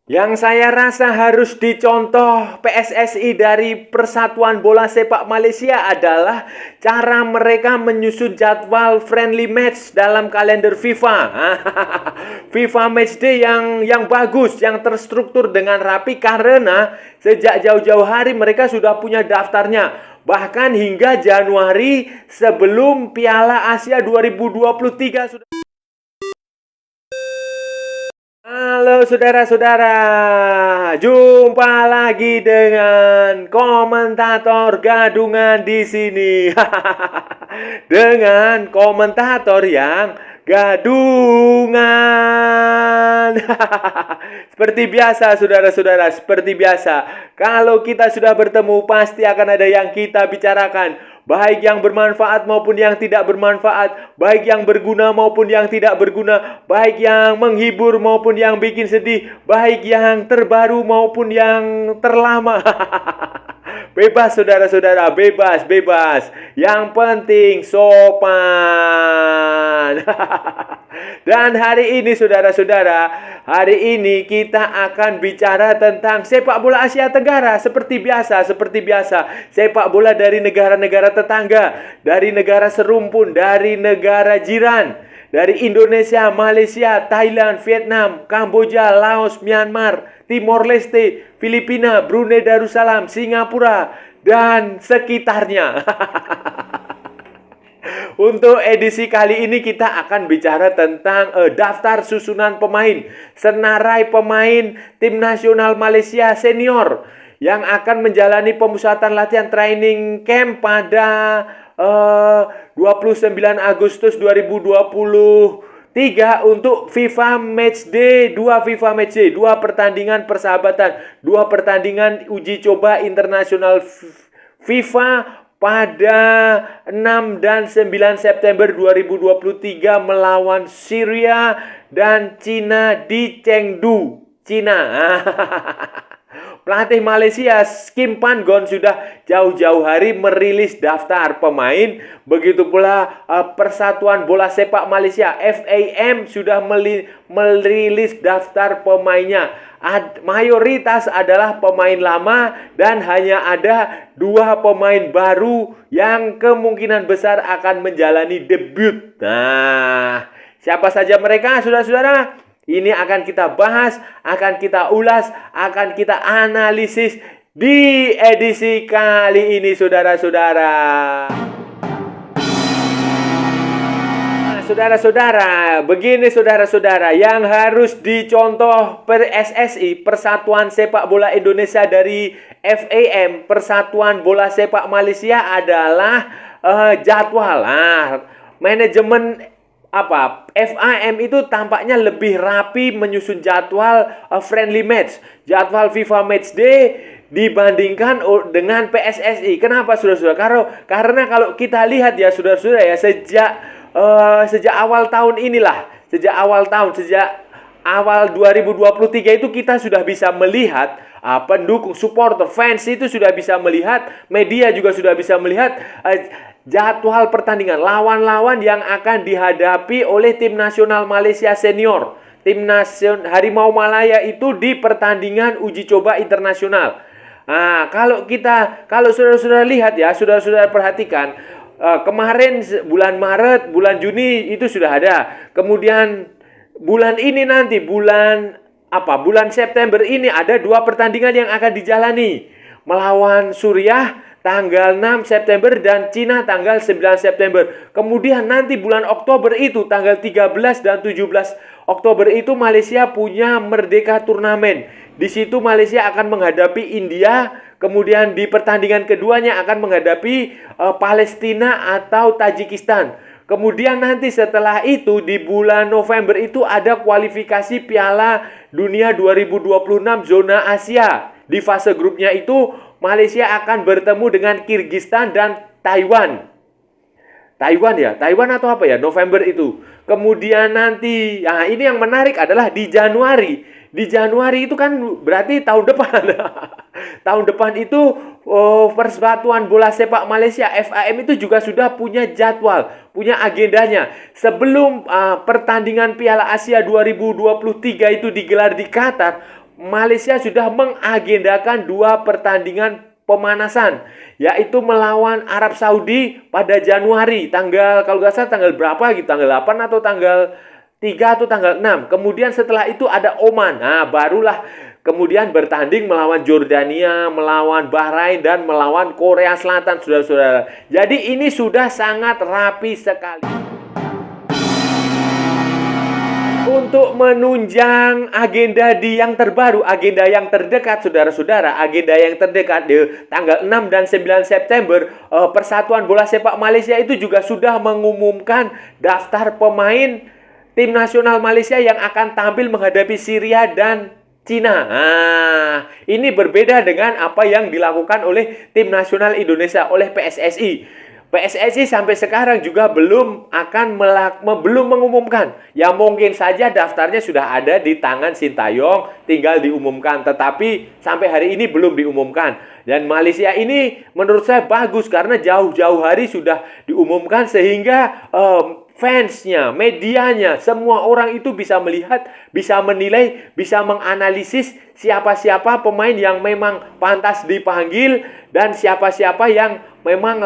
Yang saya rasa harus dicontoh PSSI dari Persatuan Bola Sepak Malaysia adalah cara mereka menyusun jadwal friendly match dalam kalender FIFA. FIFA Matchday yang bagus, yang terstruktur dengan rapi karena sejak jauh-jauh hari mereka sudah punya daftarnya. Bahkan hingga Januari sebelum Piala Asia 2023 sudah. Halo saudara-saudara, jumpa lagi dengan komentator gadungan di sini. Dengan komentator yang gadungan. Seperti biasa saudara-saudara, seperti biasa. Kalau kita sudah bertemu pasti akan ada yang kita bicarakan. Baik yang bermanfaat maupun yang tidak bermanfaat, baik yang berguna maupun yang tidak berguna, baik yang menghibur maupun yang bikin sedih, baik yang terbaru maupun yang terlama. Bebas saudara-saudara, bebas, bebas. Yang penting sopan. Dan hari ini saudara-saudara, hari ini kita akan bicara tentang sepak bola Asia Tenggara. Seperti biasa, sepak bola dari negara-negara tetangga, dari negara serumpun, dari negara jiran, dari Indonesia, Malaysia, Thailand, Vietnam, Kamboja, Laos, Myanmar, Timor Leste, Filipina, Brunei Darussalam, Singapura, dan sekitarnya. Untuk edisi kali ini kita akan bicara tentang daftar susunan pemain, senarai pemain tim nasional Malaysia senior yang akan menjalani pemusatan latihan training camp pada 29 Agustus 2023 untuk FIFA Matchday, dua pertandingan persahabatan, dua pertandingan uji coba internasional FIFA pada 6 dan 9 September 2023 melawan Syria dan Cina di Chengdu, Cina. Pelatih Malaysia Kim Pan Gon sudah jauh-jauh hari merilis daftar pemain. Begitu pula Persatuan Bola Sepak Malaysia FAM sudah merilis daftar pemainnya. Mayoritas adalah pemain lama dan hanya ada 2 pemain baru yang kemungkinan besar akan menjalani debut. Nah, siapa saja mereka saudara-saudara? Ini akan kita bahas, akan kita ulas, akan kita analisis di edisi kali ini saudara-saudara. Saudara-saudara, begini saudara-saudara yang harus dicontoh PSSI, Persatuan Sepak Bola Indonesia dari FAM, Persatuan Bola Sepak Malaysia adalah jadwal. Manajemen FAM itu tampaknya lebih rapi menyusun jadwal friendly match, jadwal FIFA Matchday dibandingkan dengan PSSI. Kenapa saudara-saudara? Karena kalau kita lihat ya saudara-saudara ya, sejak awal tahun inilah, sejak awal 2023 itu kita sudah bisa melihat pendukung, supporter, fans itu sudah bisa melihat, media juga sudah bisa melihat jadwal pertandingan, lawan-lawan yang akan dihadapi oleh tim nasional Malaysia senior, tim nasional Harimau Malaya itu di pertandingan uji coba internasional. Nah, kalau saudara-saudara lihat ya, saudara-saudara perhatikan, kemarin bulan Maret, bulan Juni itu sudah ada. Kemudian bulan ini nanti bulan September ini ada 2 pertandingan yang akan dijalani. Melawan Suriah tanggal 6 September dan Cina tanggal 9 September. Kemudian nanti bulan Oktober itu tanggal 13 dan 17 Oktober itu Malaysia punya Merdeka Turnamen. Di situ Malaysia akan menghadapi India, kemudian di pertandingan keduanya akan menghadapi Palestina atau Tajikistan. Kemudian nanti setelah itu di bulan November itu ada kualifikasi Piala Dunia 2026 zona Asia. Di fase grupnya itu Malaysia akan bertemu dengan Kyrgyzstan dan Taiwan. Taiwan atau apa ya, November itu. Kemudian nanti, ini yang menarik adalah di Januari. Di Januari itu kan berarti tahun depan. Tahun depan itu Persatuan Bola Sepak Malaysia FAM itu juga sudah punya jadwal, punya agendanya. Sebelum pertandingan Piala Asia 2023 itu digelar di Qatar, Malaysia sudah mengagendakan 2 pertandingan pemanasan, yaitu melawan Arab Saudi pada Januari, kalau nggak salah tanggal berapa gitu, tanggal 8 atau tanggal 3 atau tanggal 6. Kemudian setelah itu ada Oman. Nah, barulah kemudian bertanding melawan Jordania, melawan Bahrain, dan melawan Korea Selatan, saudara-saudara. Jadi ini sudah sangat rapi sekali. Untuk menunjang agenda yang terbaru, agenda yang terdekat, saudara-saudara, agenda yang terdekat di tanggal 6 dan 9 September, Persatuan Bola Sepak Malaysia itu juga sudah mengumumkan daftar pemain tim nasional Malaysia yang akan tampil menghadapi Syria dan Cina. Nah, ini berbeda dengan apa yang dilakukan oleh tim nasional Indonesia, oleh PSSI. PSSI sampai sekarang juga belum mengumumkan. Ya mungkin saja daftarnya sudah ada di tangan Sintayong, tinggal diumumkan. Tetapi sampai hari ini belum diumumkan. Dan Malaysia ini menurut saya bagus karena jauh-jauh hari sudah diumumkan sehingga fansnya, medianya, semua orang itu bisa melihat, bisa menilai, bisa menganalisis siapa-siapa pemain yang memang pantas dipanggil dan siapa-siapa yang memang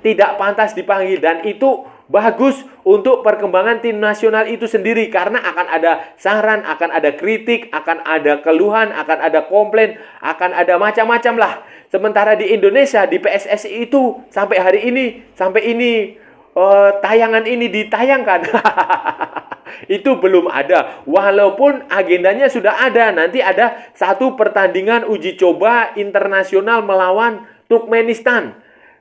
tidak pantas dipanggil. Dan itu bagus untuk perkembangan tim nasional itu sendiri karena akan ada saran, akan ada kritik, akan ada keluhan, akan ada komplain, akan ada macam-macam lah. Sementara di Indonesia, di PSSI itu sampai hari ini, tayangan ini ditayangkan itu belum ada, walaupun agendanya sudah ada. Nanti ada 1 pertandingan uji coba internasional melawan Turkmenistan,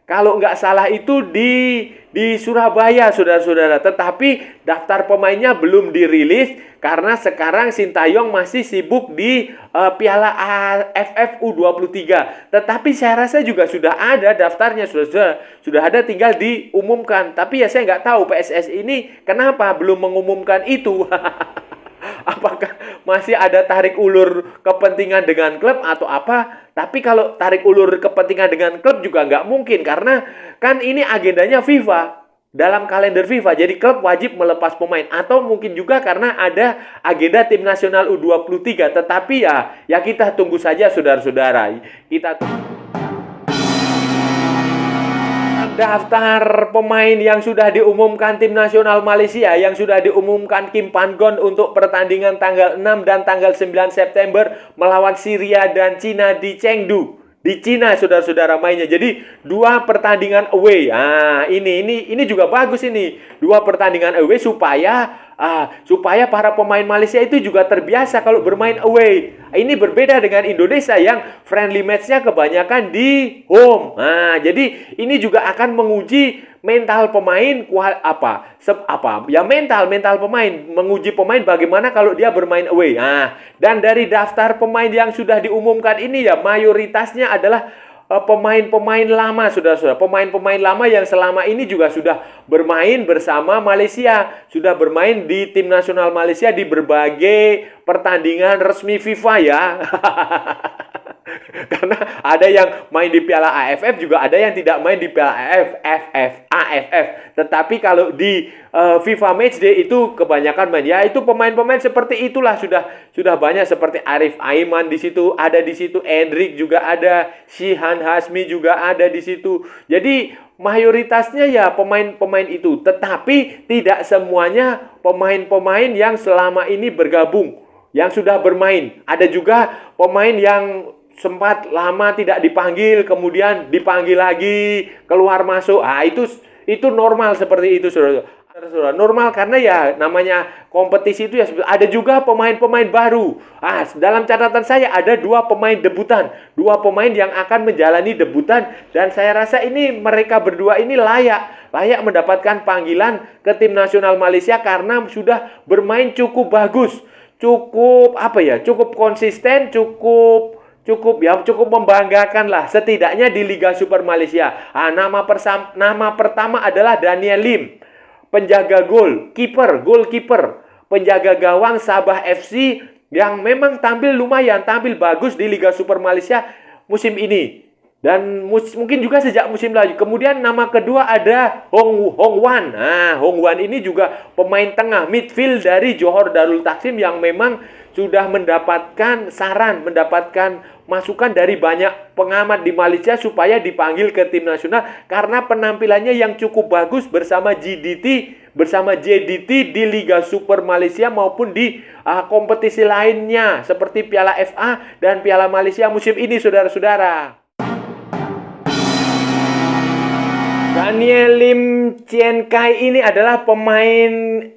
kalau nggak salah itu di Surabaya, saudara-saudara. Tetapi daftar pemainnya belum dirilis karena sekarang Sintayong masih sibuk di Piala AFF U23. Tetapi saya rasa juga sudah ada daftarnya, sudah ada, tinggal diumumkan. Tapi ya saya nggak tahu PSSI ini kenapa belum mengumumkan itu. Apakah masih ada tarik ulur kepentingan dengan klub atau apa? Tapi kalau tarik ulur kepentingan dengan klub juga nggak mungkin karena kan ini agendanya FIFA, dalam kalender FIFA. Jadi klub wajib melepas pemain, atau mungkin juga karena ada agenda tim nasional U23. Tetapi ya kita tunggu saja, saudara-saudara. Kita tunggu. Daftar pemain yang sudah diumumkan tim nasional Malaysia, yang sudah diumumkan Kim Pan-gon untuk pertandingan tanggal 6 dan tanggal 9 September melawan Syria dan Cina di Chengdu. Di Cina, saudara-saudara, mainnya. Jadi 2 pertandingan away. Nah, ini juga bagus ini. 2 pertandingan away supaya para pemain Malaysia itu juga terbiasa kalau bermain away. Ini berbeda dengan Indonesia yang friendly match-nya kebanyakan di home. Nah, jadi ini juga akan menguji mental pemain, mental pemain, menguji pemain bagaimana kalau dia bermain away. Nah, dan dari daftar pemain yang sudah diumumkan ini ya mayoritasnya adalah pemain-pemain lama, saudara-saudara. Pemain-pemain lama yang selama ini juga sudah bermain bersama Malaysia, sudah bermain di tim nasional Malaysia di berbagai pertandingan resmi FIFA ya. Karena ada yang main di Piala AFF, juga ada yang tidak main di Piala AFF. Tetapi kalau di FIFA Matchday itu kebanyakan main. Ya itu pemain-pemain seperti itulah sudah banyak, seperti Arif Aiman di situ, ada di situ Endrick juga ada, Shihan Hasmi juga ada di situ. Jadi mayoritasnya ya pemain-pemain itu, tetapi tidak semuanya pemain-pemain yang selama ini bergabung, yang sudah bermain. Ada juga pemain yang sempat lama tidak dipanggil, kemudian dipanggil lagi, keluar masuk. Itu normal seperti itu, saudara. Normal karena ya namanya kompetisi itu ya. Ada juga pemain-pemain baru. Dalam catatan saya ada 2 pemain debutan, 2 pemain yang akan menjalani debutan, dan saya rasa ini mereka berdua ini layak mendapatkan panggilan ke tim nasional Malaysia karena sudah bermain cukup bagus, cukup konsisten, cukup membanggakan lah, setidaknya di Liga Super Malaysia. Nama pertama adalah Daniel Lim, penjaga goalkeeper, penjaga gawang Sabah FC yang memang tampil bagus di Liga Super Malaysia musim ini. Dan mungkin juga sejak musim lalu. Kemudian nama kedua ada Hong Wan. Hong Wan ini juga pemain tengah midfield dari Johor Darul Taksim yang memang sudah mendapatkan saran, mendapatkan masukan dari banyak pengamat di Malaysia supaya dipanggil ke tim nasional karena penampilannya yang cukup bagus bersama JDT di Liga Super Malaysia maupun di kompetisi lainnya seperti Piala FA dan Piala Malaysia musim ini, saudara-saudara. Daniel Lim Chien Kai ini adalah pemain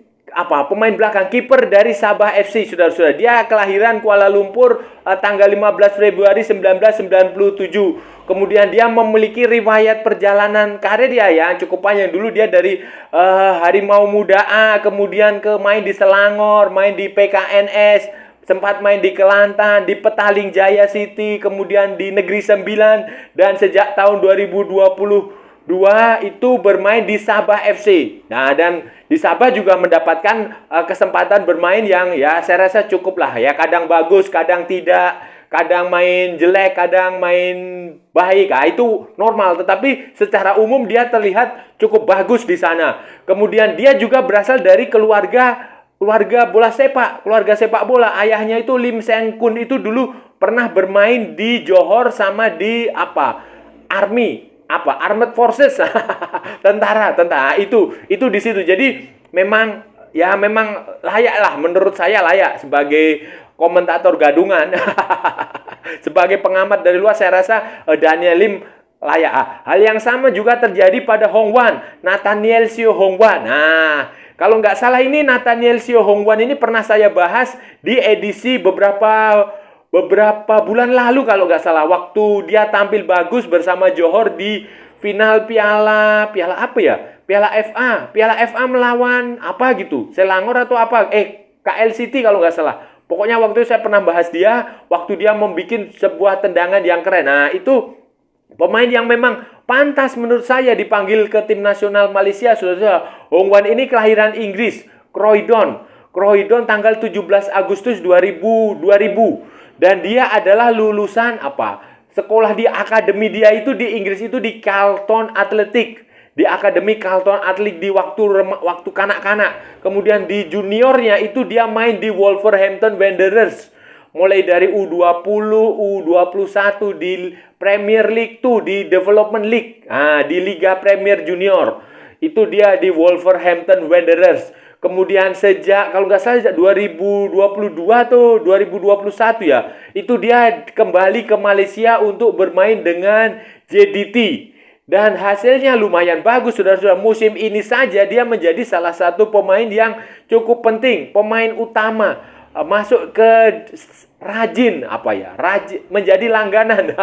belakang, kiper dari Sabah FC, saudara-saudara. Dia kelahiran Kuala Lumpur tanggal 15 Februari 1997. Kemudian dia memiliki riwayat perjalanan karir dia yang cukup panjang. Dulu dia dari Harimau Muda A, kemudian main di Selangor, main di PKNS, sempat main di Kelantan, di Petaling Jaya City, kemudian di Negeri Sembilan, dan sejak tahun 2022 itu bermain di Sabah FC. Nah, dan di Sabah juga mendapatkan kesempatan bermain yang ya saya rasa cukup lah. Ya kadang bagus, kadang tidak, kadang main jelek, kadang main baik. Nah, itu normal, tetapi secara umum dia terlihat cukup bagus di sana. Kemudian dia juga berasal dari keluarga bola sepak, keluarga sepak bola. Ayahnya itu Lim Seng Kun itu dulu pernah bermain di Johor sama di Armed Forces. tentara itu di situ. Jadi memang layak lah, menurut saya layak sebagai komentator gadungan. Sebagai pengamat dari luar saya rasa Daniel Lim layak. Hal yang sama juga terjadi pada Hong Wan, Nathaniel Seo Hong Wan. Nah, kalau nggak salah ini Nathaniel Seo Hong Wan ini pernah saya bahas di edisi beberapa bulan lalu kalau nggak salah, waktu dia tampil bagus bersama Johor di final Piala FA melawan Selangor atau KL City kalau nggak salah. Pokoknya waktu itu saya pernah bahas dia waktu dia membuat sebuah tendangan yang keren. Nah, itu pemain yang memang pantas menurut saya dipanggil ke tim nasional Malaysia, saudara. Hong Wan ini kelahiran Inggris, Croydon tanggal 17 Agustus 2000. Dan dia adalah lulusan sekolah di akademi dia itu di Inggris itu di Carlton Athletic. Di akademi Carlton Athletic di waktu kanak-kanak. Kemudian di juniornya itu dia main di Wolverhampton Wanderers. Mulai dari U20, U21 di Premier League 2, di Development League. Di Liga Premier Junior. Itu dia di Wolverhampton Wanderers. Kemudian sejak kalau nggak salah 2022 atau 2021 ya, itu dia kembali ke Malaysia untuk bermain dengan JDT. Dan hasilnya lumayan bagus, saudara-saudara. Musim ini saja dia menjadi salah satu pemain yang cukup penting, pemain utama, masuk ke rajin menjadi langganan.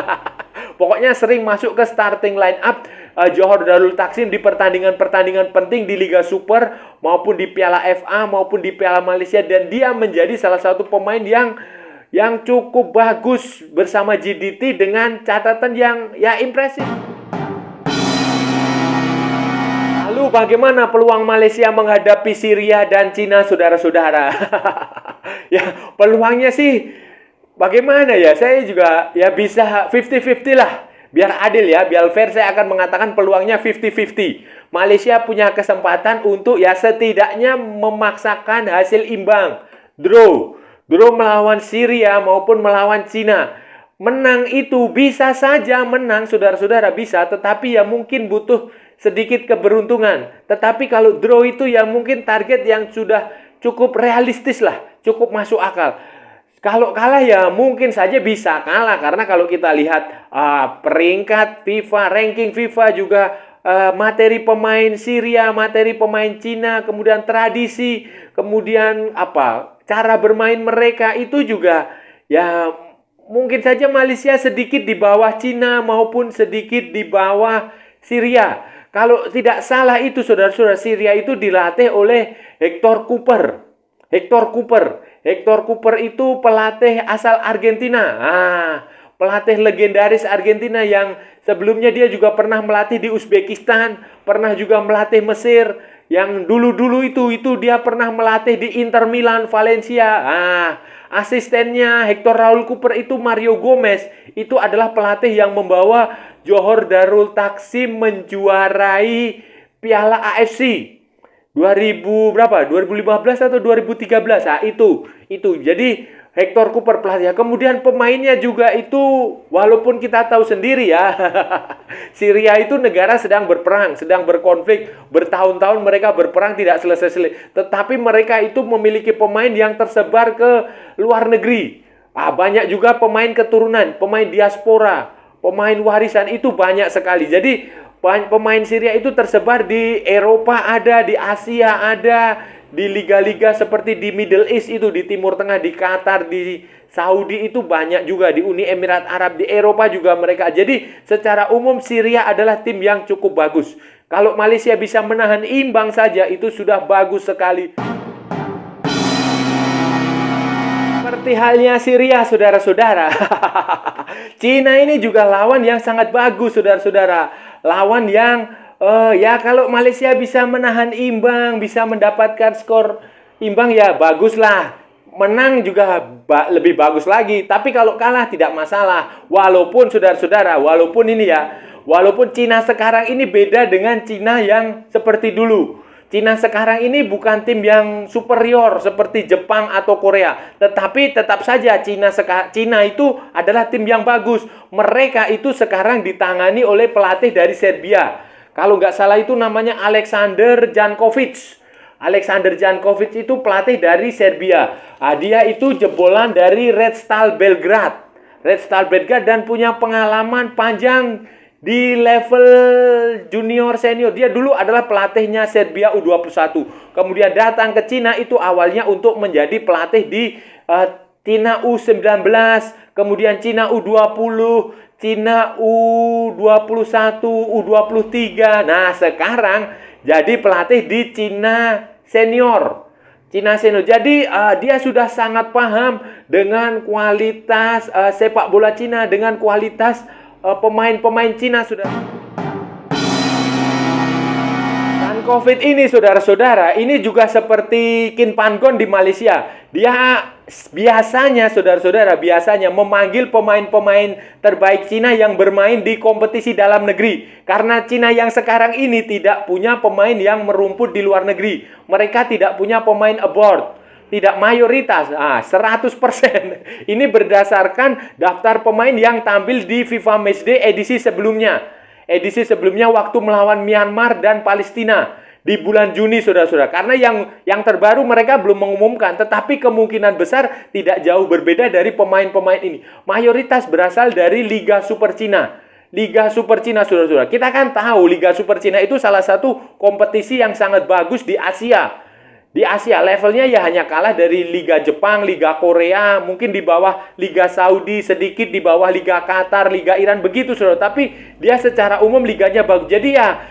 Pokoknya sering masuk ke starting line up Johor Darul Takzim di pertandingan-pertandingan penting di Liga Super maupun di Piala FA maupun di Piala Malaysia, dan dia menjadi salah satu pemain yang cukup bagus bersama JDT dengan catatan yang impresif. Lalu bagaimana peluang Malaysia menghadapi Syria dan Cina, saudara-saudara? Ya, peluangnya sih bagaimana ya? Saya juga bisa 50-50 lah. Biar adil ya, biar fair, saya akan mengatakan peluangnya 50-50. Malaysia punya kesempatan untuk setidaknya memaksakan hasil imbang. Draw melawan Syria maupun melawan Cina. Menang itu bisa saja menang, saudara-saudara, bisa. Tetapi mungkin butuh sedikit keberuntungan. Tetapi kalau draw itu mungkin target yang sudah cukup realistis lah, cukup masuk akal. Kalau kalah mungkin saja bisa kalah, karena kalau kita lihat peringkat FIFA, ranking FIFA juga materi pemain Syria, materi pemain Cina, kemudian tradisi, kemudian cara bermain mereka itu juga mungkin saja Malaysia sedikit di bawah Cina maupun sedikit di bawah Syria. Kalau tidak salah itu, saudara-saudara, Syria itu dilatih oleh Hector Cooper. Hector Cooper itu pelatih asal Argentina. Pelatih legendaris Argentina yang sebelumnya dia juga pernah melatih di Uzbekistan, pernah juga melatih Mesir. Yang dulu-dulu itu dia pernah melatih di Inter Milan, Valencia. Asistennya Hector Raul Cooper itu Mario Gomez. Itu adalah pelatih yang membawa Johor Darul Takzim menjuarai Piala AFC 2015 atau 2013. Itu. Jadi Hector Cooper pelatihnya. Kemudian pemainnya juga itu, walaupun kita tahu sendiri ya, Syria itu negara sedang berperang, sedang berkonflik, bertahun-tahun mereka berperang tidak selesai-selesai. Tetapi mereka itu memiliki pemain yang tersebar ke luar negeri. Banyak juga pemain keturunan, pemain diaspora, pemain warisan itu banyak sekali. Jadi pemain Syria itu tersebar di Eropa ada, di Asia ada, di liga-liga seperti di Middle East itu, di Timur Tengah, di Qatar, di Saudi itu banyak juga, di Uni Emirat Arab, di Eropa juga mereka. Jadi secara umum Syria adalah tim yang cukup bagus. Kalau Malaysia bisa menahan imbang saja itu sudah bagus sekali. Seperti halnya Syria, saudara-saudara. Cina ini juga lawan yang sangat bagus, saudara-saudara. Lawan yang ya kalau Malaysia bisa menahan imbang, bisa mendapatkan skor imbang ya baguslah. Menang juga lebih bagus lagi. Tapi kalau kalah tidak masalah. Walaupun saudara-saudara, walaupun ini ya, walaupun Cina sekarang ini beda dengan Cina yang seperti dulu. Cina sekarang ini bukan tim yang superior seperti Jepang atau Korea. Tetapi tetap saja Cina itu adalah tim yang bagus. Mereka itu sekarang ditangani oleh pelatih dari Serbia. Kalau nggak salah itu namanya Aleksandar Jankovic. Aleksandar Jankovic itu pelatih dari Serbia. Dia itu jebolan dari Red Stal Belgrade. Red Stal Belgrade dan punya pengalaman panjang di level junior senior. Dia dulu adalah pelatihnya Serbia U21. Kemudian datang ke Cina itu awalnya untuk menjadi pelatih di Cina U19. Kemudian Cina U20. Cina U21, U23. Nah, sekarang jadi pelatih di Cina senior. Cina senior. Jadi dia sudah sangat paham dengan kualitas sepak bola Cina, dengan kualitas pemain-pemain Cina sudah. COVID ini saudara-saudara, ini juga seperti Kin Panggon di Malaysia. Dia biasanya saudara-saudara, biasanya memanggil pemain-pemain terbaik Cina yang bermain di kompetisi dalam negeri. Karena Cina yang sekarang ini tidak punya pemain yang merumput di luar negeri. Mereka tidak punya pemain abroad. Tidak mayoritas, 100%. Ini berdasarkan daftar pemain yang tampil di FIFA Matchday edisi sebelumnya. Edisi sebelumnya waktu melawan Myanmar dan Palestina di bulan Juni, saudara-saudara. Karena yang terbaru mereka belum mengumumkan, tetapi kemungkinan besar tidak jauh berbeda dari pemain-pemain ini. Mayoritas berasal dari Liga Super Cina. Liga Super Cina, saudara-saudara. Kita kan tahu Liga Super Cina itu salah satu kompetisi yang sangat bagus di Asia. Di Asia levelnya ya hanya kalah dari Liga Jepang, Liga Korea, mungkin di bawah Liga Saudi, sedikit di bawah Liga Qatar, Liga Iran, begitu saudara. Tapi dia secara umum liganya bagus. Jadi ya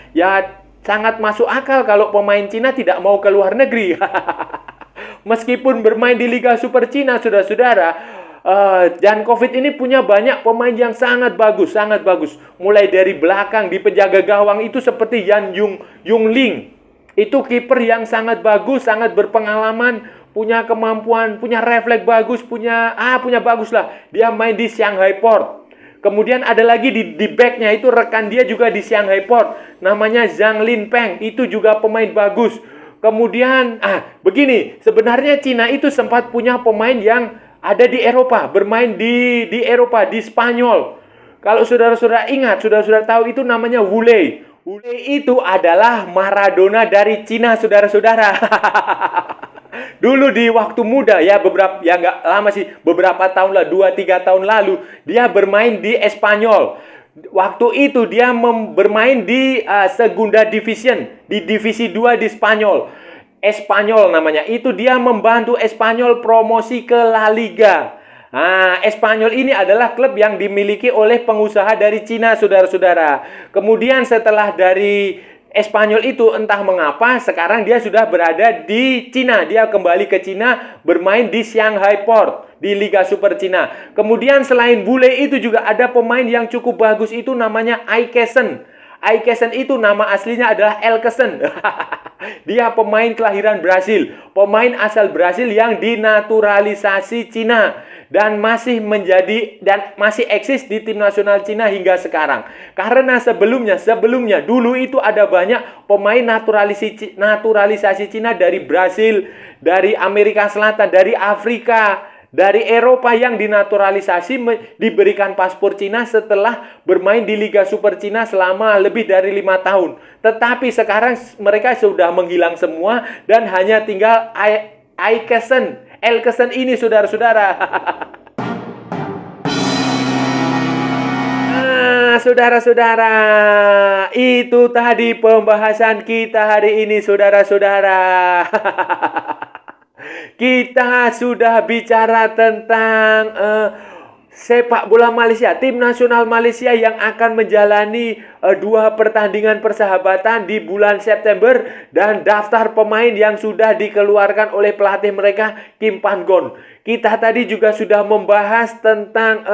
sangat masuk akal kalau pemain Cina tidak mau ke luar negeri. Meskipun bermain di Liga Super Cina, saudara-saudara, Jankovic ini punya banyak pemain yang sangat bagus, sangat bagus. Mulai dari belakang di penjaga gawang itu seperti Yan Yungling. Itu kiper yang sangat bagus, sangat berpengalaman, punya kemampuan, punya refleks bagus, punya bagus lah. Dia main di Shanghai Port. Kemudian ada lagi di backnya itu rekan dia juga di Shanghai Port. Namanya Zhang Linpeng, itu juga pemain bagus. Kemudian, begini, sebenarnya Cina itu sempat punya pemain yang ada di Eropa, bermain di Eropa, di Spanyol. Kalau saudara-saudara ingat, saudara-saudara tahu itu namanya Wu Lei. Wu Lei itu adalah Maradona dari Cina, saudara-saudara. Dulu di waktu muda ya, nggak lama sih, beberapa tahun lah, 2-3 tahun lalu dia bermain di Espanyol. Waktu itu dia bermain di Segunda Division, di Divisi 2 di Spanyol. Espanyol namanya. Itu dia membantu Espanyol promosi ke La Liga. Espanyol ini adalah klub yang dimiliki oleh pengusaha dari Cina, saudara-saudara. Kemudian setelah dari Espanyol itu entah mengapa sekarang dia sudah berada di Cina. Dia kembali ke Cina bermain di Shanghai Port di Liga Super Cina. Kemudian selain Bule itu juga ada pemain yang cukup bagus itu namanya Aikesen. Aikesen itu nama aslinya adalah Elkesen. Dia pemain kelahiran Brasil, pemain asal Brasil yang dinaturalisasi Cina dan masih eksis di tim nasional Cina hingga sekarang. Karena sebelumnya dulu itu ada banyak pemain naturalisasi Cina dari Brasil, dari Amerika Selatan, dari Afrika, dari Eropa yang dinaturalisasi diberikan paspor Cina setelah bermain di Liga Super Cina selama lebih dari 5 tahun. Tetapi sekarang mereka sudah menghilang semua dan hanya tinggal Elkesen ini, saudara-saudara. Saudara-saudara, itu tadi pembahasan kita hari ini, saudara-saudara. Kita sudah bicara tentang sepak bola Malaysia, tim nasional Malaysia yang akan menjalani 2 pertandingan persahabatan di bulan September dan daftar pemain yang sudah dikeluarkan oleh pelatih mereka, Kim Pan Gon. Kita tadi juga sudah membahas tentang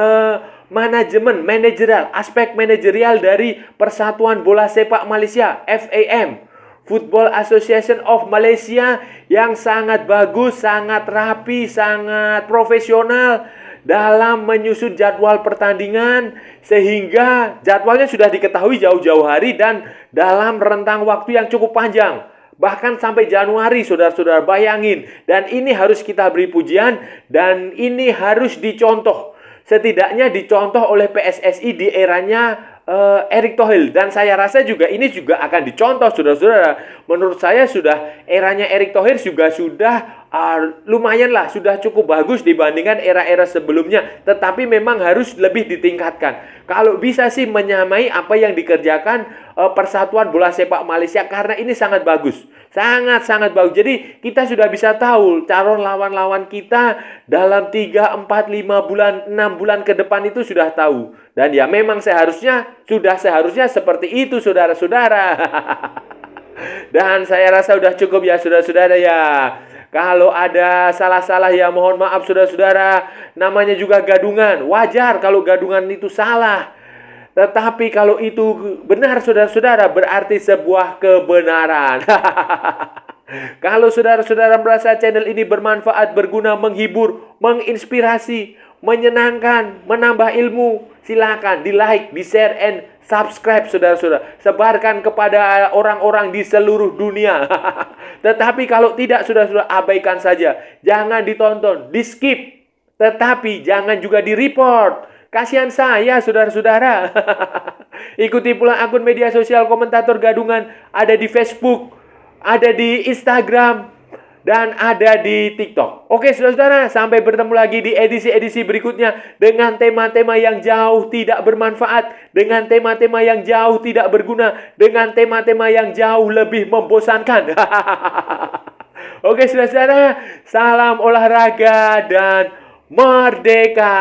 aspek manajerial dari Persatuan Bola Sepak Malaysia, FAM, Football Association of Malaysia, yang sangat bagus, sangat rapi, sangat profesional dalam menyusun jadwal pertandingan, sehingga jadwalnya sudah diketahui jauh-jauh hari dan dalam rentang waktu yang cukup panjang. Bahkan sampai Januari, saudara-saudara, bayangin. Dan ini harus kita beri pujian dan ini harus dicontoh. Setidaknya dicontoh oleh PSSI di eranya Erick Thohir. Dan saya rasa juga ini juga akan dicontoh, saudara-saudara. Menurut saya sudah eranya Erick Thohir juga sudah lumayan lah, sudah cukup bagus dibandingkan era-era sebelumnya. Tetapi memang harus lebih ditingkatkan. Kalau bisa sih menyamai apa yang dikerjakan Persatuan Bola Sepak Malaysia, karena ini sangat bagus. Sangat-sangat bagus. Jadi kita sudah bisa tahu calon lawan-lawan kita dalam 3, 4, 5 bulan, 6 bulan ke depan itu sudah tahu. Dan ya memang seharusnya seperti itu, saudara-saudara. Dan saya rasa sudah cukup ya, saudara-saudara ya. Kalau ada salah-salah ya mohon maaf, saudara-saudara. Namanya juga gadungan. Wajar kalau gadungan itu salah. Tetapi kalau itu benar, saudara-saudara, berarti sebuah kebenaran. Kalau saudara-saudara merasa channel ini bermanfaat, berguna, menghibur, menginspirasi, menyenangkan, menambah ilmu, silakan di-like, di-share, and subscribe, saudara-saudara. Sebarkan kepada orang-orang di seluruh dunia. Tetapi kalau tidak, saudara-saudara, abaikan saja. Jangan ditonton, di-skip. Tetapi jangan juga di-report. Kasihan saya, saudara-saudara. Ikuti pula akun media sosial Komentator Gadungan. Ada di Facebook, ada di Instagram, dan ada di TikTok. Oke, saudara-saudara, sampai bertemu lagi di edisi-edisi berikutnya dengan tema-tema yang jauh tidak bermanfaat, dengan tema-tema yang jauh tidak berguna, dengan tema-tema yang jauh lebih membosankan. Oke, saudara-saudara, salam olahraga dan merdeka!